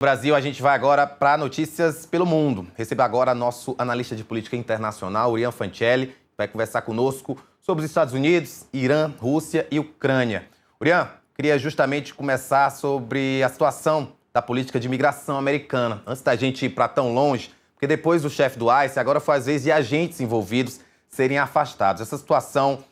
Brasil, a gente vai agora para notícias pelo mundo. Receba agora nosso analista de política internacional, Urian Fancelli, que vai conversar conosco sobre os Estados Unidos, Irã, Rússia e Ucrânia. Urian, queria justamente começar sobre a situação da política de imigração americana. Antes da gente ir para tão longe, porque depois do chefe do ICE, agora foi a vez de agentes envolvidos serem afastados. Essa situação,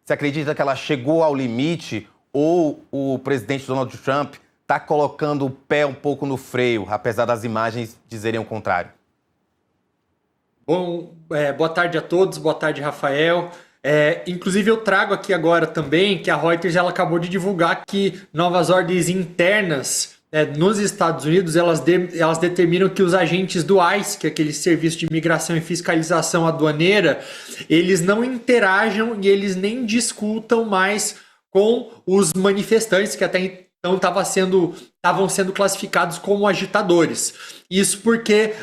você acredita que ela chegou ao limite ou o presidente Donald Trump está colocando o pé um pouco no freio, apesar das imagens dizerem o contrário? Bom, boa tarde a todos, boa tarde, Rafael. Inclusive eu trago aqui agora também que a Reuters ela acabou de divulgar que novas ordens internas nos Estados Unidos, elas determinam que os agentes do ICE, que é aquele serviço de imigração e fiscalização aduaneira, eles não interajam e eles nem discutam mais com os manifestantes que até então estavam sendo classificados como agitadores. Isso porque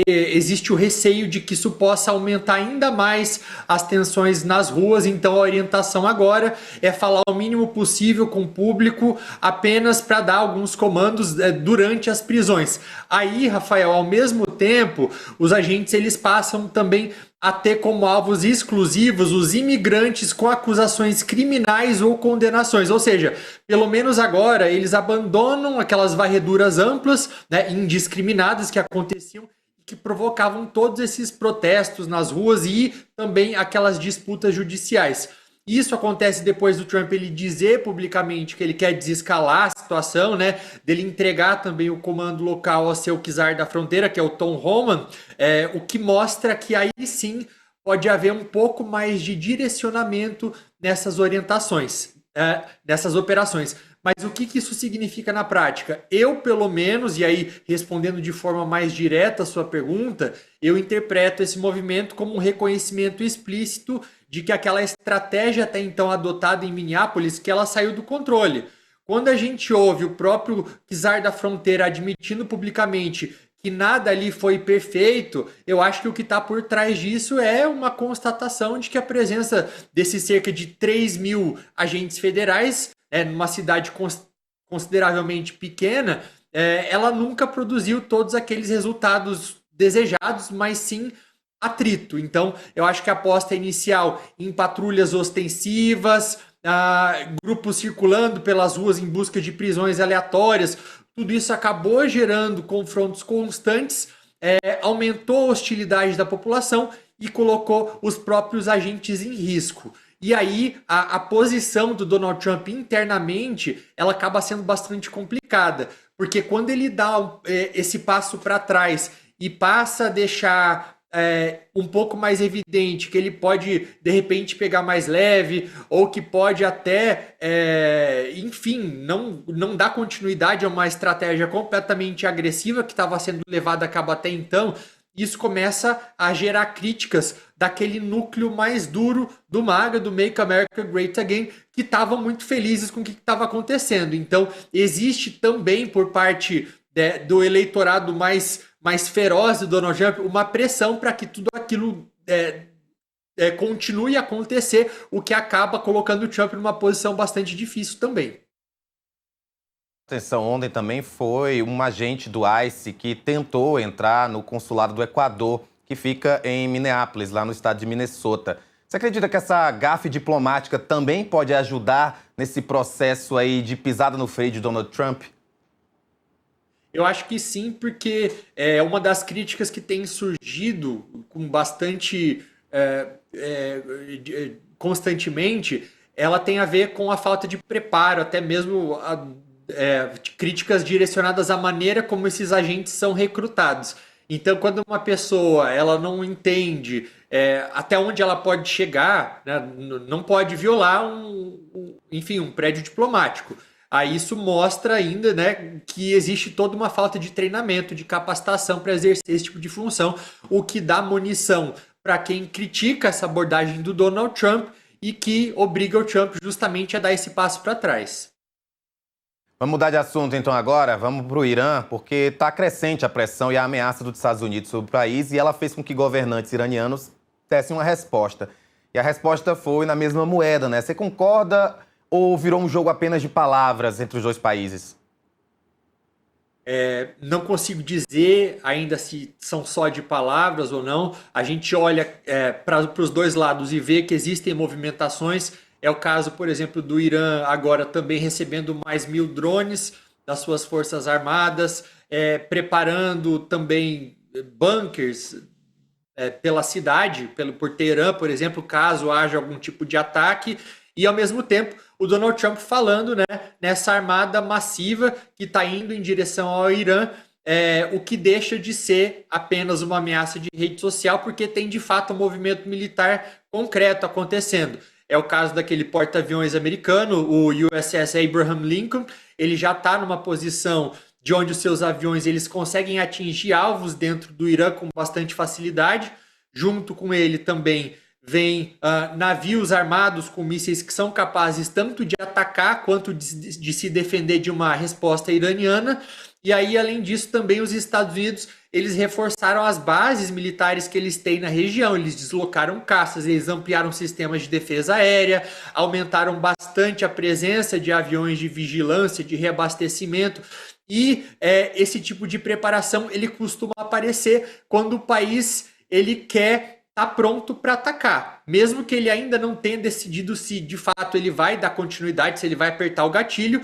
existe o receio de que isso possa aumentar ainda mais as tensões nas ruas. Então a orientação agora é falar o mínimo possível com o público, apenas para dar alguns comandos durante as prisões. Aí, Rafael, ao mesmo tempo, os agentes eles passam também a ter como alvos exclusivos os imigrantes com acusações criminais ou condenações. Ou seja, pelo menos agora eles abandonam aquelas varreduras amplas, indiscriminadas que aconteciam e que provocavam todos esses protestos nas ruas e também aquelas disputas judiciais. Isso acontece depois do Trump ele dizer publicamente que ele quer desescalar a situação, dele entregar também o comando local ao seu czar da fronteira, que é o Tom Homan, o que mostra que aí sim pode haver um pouco mais de direcionamento nessas orientações, nessas operações. Mas o que isso significa na prática? Eu, pelo menos, e aí respondendo de forma mais direta a sua pergunta, eu interpreto esse movimento como um reconhecimento explícito de que aquela estratégia até então adotada em Minneapolis, que ela saiu do controle. Quando a gente ouve o próprio czar da fronteira admitindo publicamente que nada ali foi perfeito, eu acho que o que está por trás disso é uma constatação de que a presença desses cerca de 3 mil agentes federais, numa cidade consideravelmente pequena, ela nunca produziu todos aqueles resultados desejados, mas sim atrito. Então, eu acho que a aposta inicial em patrulhas ostensivas, grupos circulando pelas ruas em busca de prisões aleatórias, tudo isso acabou gerando confrontos constantes, aumentou a hostilidade da população e colocou os próprios agentes em risco. E aí, a posição do Donald Trump internamente, ela acaba sendo bastante complicada, porque quando ele dá esse passo para trás e passa a deixar um pouco mais evidente que ele pode, de repente, pegar mais leve, ou que pode até, enfim, não dar continuidade a uma estratégia completamente agressiva que estava sendo levada a cabo até então, isso começa a gerar críticas daquele núcleo mais duro do MAGA, do Make America Great Again, que estavam muito felizes com o que estava acontecendo. Então, existe também, por parte do eleitorado mais feroz do Donald Trump, uma pressão para que tudo aquilo continue a acontecer, o que acaba colocando o Trump numa posição bastante difícil também. Atenção, ontem também foi um agente do ICE que tentou entrar no consulado do Equador, que fica em Minneapolis, lá no estado de Minnesota. Você acredita que essa gafe diplomática também pode ajudar nesse processo aí de pisada no freio de Donald Trump? Eu acho que sim, porque uma das críticas que tem surgido com bastante constantemente, ela tem a ver com a falta de preparo, até mesmo críticas direcionadas à maneira como esses agentes são recrutados. Então, quando uma pessoa ela não entende até onde ela pode chegar, não pode violar um prédio diplomático. Aí isso mostra ainda, que existe toda uma falta de treinamento, de capacitação para exercer esse tipo de função, o que dá munição para quem critica essa abordagem do Donald Trump e que obriga o Trump justamente a dar esse passo para trás. Vamos mudar de assunto então agora, vamos para o Irã, porque está crescente a pressão e a ameaça dos Estados Unidos sobre o país e ela fez com que governantes iranianos dessem uma resposta. E a resposta foi na mesma moeda, né? Você concorda ou virou um jogo apenas de palavras entre os dois países? Não consigo dizer ainda se são só de palavras ou não. A gente olha para os dois lados e vê que existem movimentações. É o caso, por exemplo, do Irã agora também recebendo mais 1.000 drones das suas forças armadas, preparando também bunkers pela cidade, por Teherã, por exemplo, caso haja algum tipo de ataque. E, ao mesmo tempo, o Donald Trump falando, né, nessa armada massiva que está indo em direção ao Irã, o que deixa de ser apenas uma ameaça de rede social, porque tem, de fato, um movimento militar concreto acontecendo. É o caso daquele porta-aviões americano, o USS Abraham Lincoln. Ele já está numa posição de onde os seus aviões eles conseguem atingir alvos dentro do Irã com bastante facilidade. Junto com ele também vem navios armados com mísseis que são capazes tanto de atacar quanto de se defender de uma resposta iraniana. E aí, além disso, também os Estados Unidos eles reforçaram as bases militares que eles têm na região. Eles deslocaram caças, eles ampliaram sistemas de defesa aérea, aumentaram bastante a presença de aviões de vigilância, de reabastecimento. E esse tipo de preparação ele costuma aparecer quando o país ele quer estar pronto para atacar, mesmo que ele ainda não tenha decidido se de fato ele vai dar continuidade, se ele vai apertar o gatilho,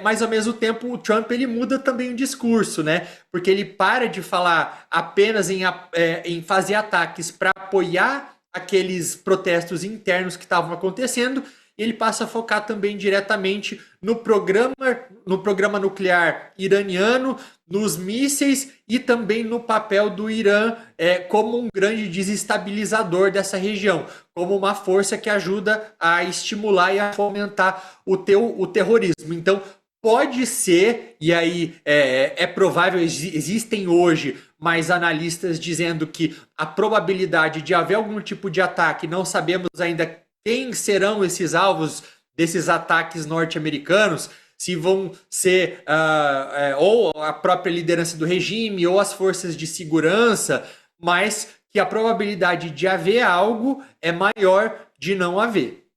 mas ao mesmo tempo o Trump ele muda também o discurso, né? Porque ele para de falar apenas em fazer ataques para apoiar aqueles protestos internos que estavam acontecendo. Ele passa a focar também diretamente no programa nuclear iraniano, nos mísseis e também no papel do Irã como um grande desestabilizador dessa região, como uma força que ajuda a estimular e a fomentar o terrorismo. Então, pode ser, e aí é provável, existem hoje mais analistas dizendo que a probabilidade de haver algum tipo de ataque, não sabemos ainda quem serão esses alvos desses ataques norte-americanos, se vão ser ou a própria liderança do regime ou as forças de segurança, mas que a probabilidade de haver algo é maior de não haver.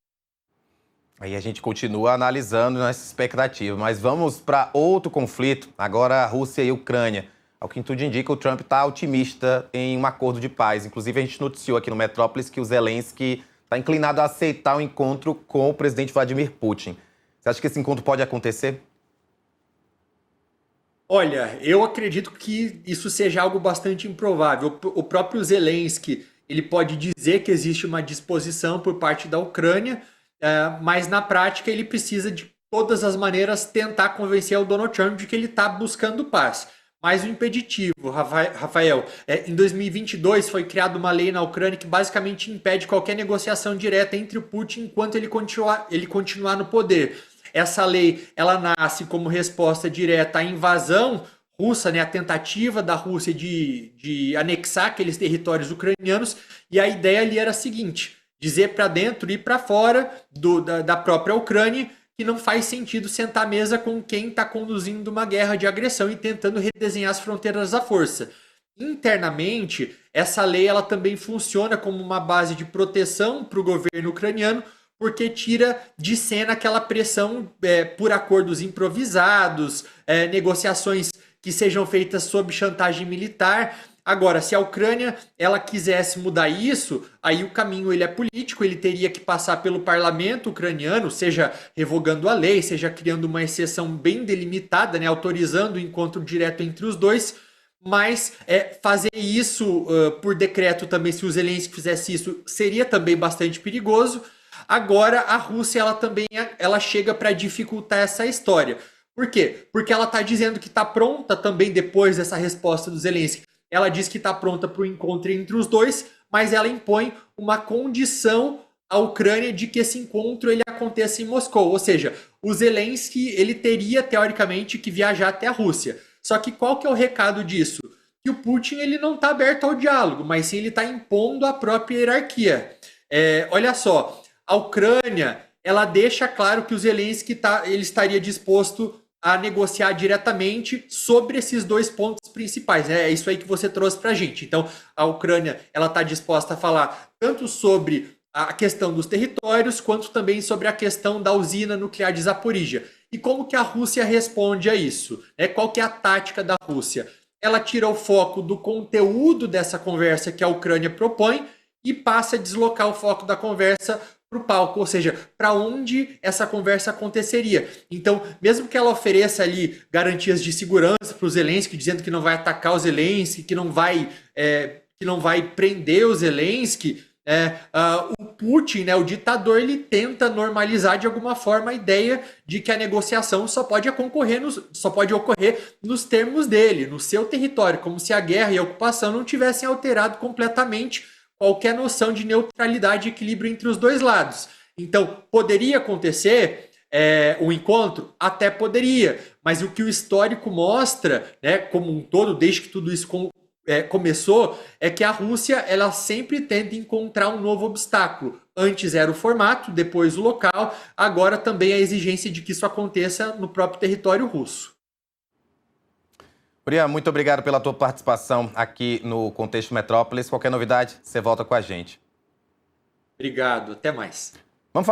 Aí a gente continua analisando essa expectativa, mas vamos para outro conflito, agora a Rússia e a Ucrânia. Ao que tudo indica, o Trump está otimista em um acordo de paz. Inclusive, a gente noticiou aqui no Metrópolis que o Zelensky está inclinado a aceitar o encontro com o presidente Vladimir Putin. Você acha que esse encontro pode acontecer? Olha, eu acredito que isso seja algo bastante improvável. O próprio Zelensky, ele pode dizer que existe uma disposição por parte da Ucrânia, mas na prática ele precisa de todas as maneiras tentar convencer o Donald Trump de que ele está buscando paz. Mas o impeditivo, Rafael, em 2022 foi criada uma lei na Ucrânia que basicamente impede qualquer negociação direta entre o Putin enquanto ele continuar no poder. Essa lei ela nasce como resposta direta à invasão russa, né, a tentativa da Rússia de anexar aqueles territórios ucranianos, e a ideia ali era a seguinte: dizer para dentro e para fora da própria Ucrânia que não faz sentido sentar à mesa com quem está conduzindo uma guerra de agressão e tentando redesenhar as fronteiras à força. Internamente, essa lei ela também funciona como uma base de proteção para o governo ucraniano, porque tira de cena aquela pressão por acordos improvisados, negociações que sejam feitas sob chantagem militar. Agora, se a Ucrânia ela quisesse mudar isso, aí o caminho ele é político, ele teria que passar pelo parlamento ucraniano, seja revogando a lei, seja criando uma exceção bem delimitada, né, autorizando o encontro direto entre os dois, mas fazer isso por decreto também, se o Zelensky fizesse isso, seria também bastante perigoso. Agora, a Rússia ela chega para dificultar essa história. Por quê? Porque ela está dizendo que está pronta também depois dessa resposta do Zelensky. Ela diz que está pronta para o encontro entre os dois, mas ela impõe uma condição à Ucrânia de que esse encontro ele aconteça em Moscou. Ou seja, o Zelensky ele teria, teoricamente, que viajar até a Rússia. Só que qual que é o recado disso? Que o Putin ele não está aberto ao diálogo, mas sim ele está impondo a própria hierarquia. Olha só, a Ucrânia ela deixa claro que o Zelensky ele estaria disposto a negociar diretamente sobre esses dois pontos principais. É isso aí que você trouxe para a gente. Então, a Ucrânia ela está disposta a falar tanto sobre a questão dos territórios, quanto também sobre a questão da usina nuclear de Zaporizhia. E como que a Rússia responde a isso? Qual que é a tática da Rússia? Ela tira o foco do conteúdo dessa conversa que a Ucrânia propõe e passa a deslocar o foco da conversa para o palco, ou seja, para onde essa conversa aconteceria. Então, mesmo que ela ofereça ali garantias de segurança para o Zelensky, dizendo que não vai atacar o Zelensky, que não vai prender o Zelensky, o Putin, o ditador, ele tenta normalizar de alguma forma a ideia de que a negociação só pode ocorrer nos termos dele, no seu território, como se a guerra e a ocupação não tivessem alterado completamente qualquer noção de neutralidade e equilíbrio entre os dois lados. Então, poderia acontecer um encontro? Até poderia, mas o que o histórico mostra, como um todo, desde que tudo isso começou, é que a Rússia ela sempre tenta encontrar um novo obstáculo. Antes era o formato, depois o local, agora também a exigência de que isso aconteça no próprio território russo. Urian, muito obrigado pela tua participação aqui no Contexto Metrópolis. Qualquer novidade, você volta com a gente. Obrigado, até mais.